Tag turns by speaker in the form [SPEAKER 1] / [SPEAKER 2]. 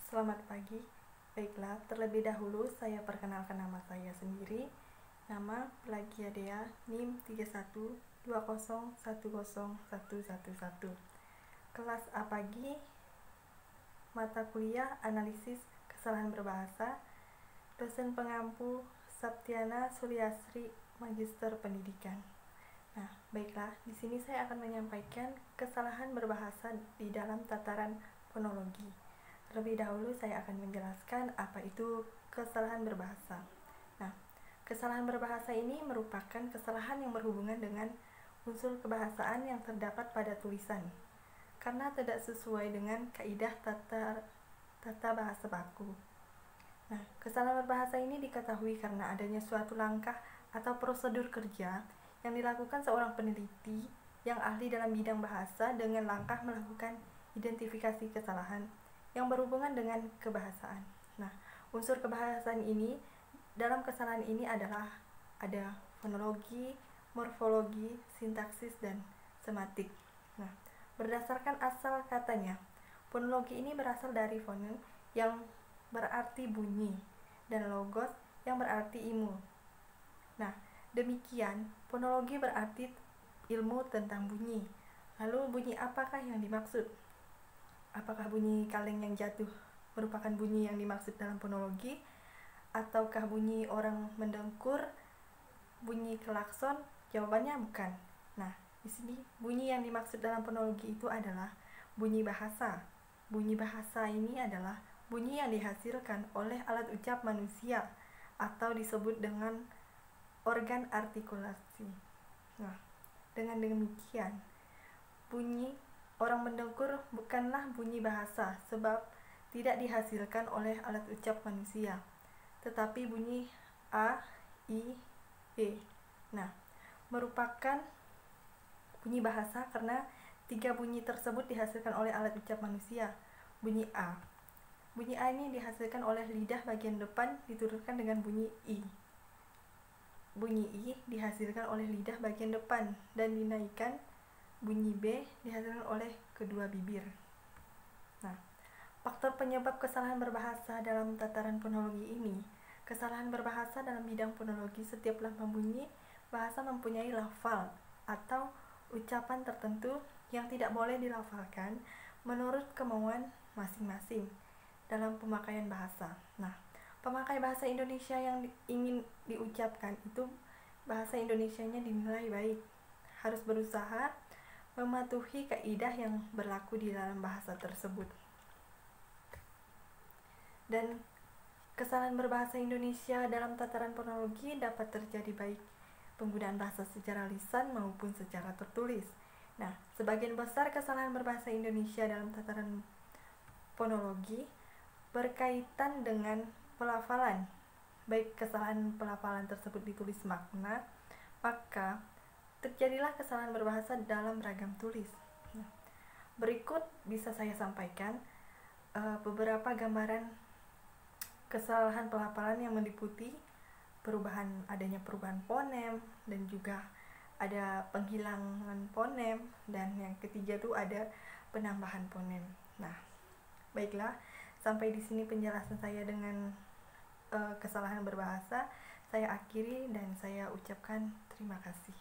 [SPEAKER 1] Selamat pagi. Baiklah, terlebih dahulu saya perkenalkan nama saya sendiri. Nama Pelagia Dea, NIM 3120101111. Kelas A pagi, mata kuliah Analisis Kesalahan Berbahasa. Dosen pengampu Saptiana Suryasri, Magister Pendidikan. Nah, baiklah, di sini saya akan menyampaikan kesalahan berbahasa di dalam tataran fonologi. Terlebih dahulu saya akan menjelaskan apa itu kesalahan berbahasa. Nah, kesalahan berbahasa ini merupakan kesalahan yang berhubungan dengan unsur kebahasaan yang terdapat pada tulisan, karena tidak sesuai dengan kaidah tata bahasa baku. Nah, kesalahan berbahasa ini diketahui karena adanya suatu langkah atau prosedur kerja yang dilakukan seorang peneliti yang ahli dalam bidang bahasa dengan langkah melakukan identifikasi kesalahan yang berhubungan dengan kebahasaan. Nah, unsur kebahasaan ini dalam kesalahan ini adalah ada fonologi, morfologi, sintaksis, dan sematik. Nah, berdasarkan asal katanya, fonologi ini berasal dari fonem yang berarti bunyi dan logos yang berarti ilmu. Nah, demikian fonologi berarti ilmu tentang bunyi. Lalu bunyi apakah yang dimaksud? Apakah bunyi kaleng yang jatuh merupakan bunyi yang dimaksud dalam fonologi? Ataukah bunyi orang mendengkur, bunyi klakson? Jawabannya bukan. Nah, di sini bunyi yang dimaksud dalam fonologi itu adalah bunyi bahasa. Bunyi bahasa ini adalah bunyi yang dihasilkan oleh alat ucap manusia atau disebut dengan organ artikulasi. Nah, dengan demikian, bunyi orang mendengkur bukanlah bunyi bahasa sebab tidak dihasilkan oleh alat ucap manusia, tetapi bunyi A, I, E. Nah, merupakan bunyi bahasa karena tiga bunyi tersebut dihasilkan oleh alat ucap manusia. Bunyi A ini dihasilkan oleh lidah bagian depan diturunkan dengan bunyi I. Bunyi I dihasilkan oleh lidah bagian depan dan dinaikkan. Bunyi B dihasilkan oleh kedua bibir. Nah, faktor penyebab kesalahan berbahasa dalam tataran fonologi ini. Kesalahan berbahasa dalam bidang fonologi, setiap lambang bunyi bahasa mempunyai lafal atau ucapan tertentu yang tidak boleh dilafalkan menurut kemauan masing-masing dalam pemakaian bahasa. Nah, pemakai bahasa Indonesia yang ingin diucapkan itu bahasa Indonesianya dinilai baik, harus berusaha mematuhi kaidah yang berlaku di dalam bahasa tersebut. Dan kesalahan berbahasa Indonesia dalam tataran fonologi dapat terjadi baik penggunaan bahasa secara lisan maupun secara tertulis. Nah, sebagian besar kesalahan berbahasa Indonesia dalam tataran fonologi berkaitan dengan pelafalan. Baik kesalahan pelafalan tersebut ditulis makna, maka terjadilah kesalahan berbahasa dalam ragam tulis. Nah, berikut bisa saya sampaikan beberapa gambaran kesalahan pelafalan yang meliputi adanya perubahan fonem, dan juga ada penghilangan fonem, dan yang ketiga itu ada penambahan fonem. Nah, baiklah, sampai di sini penjelasan saya dengan kesalahan berbahasa. Saya akhiri dan saya ucapkan terima kasih.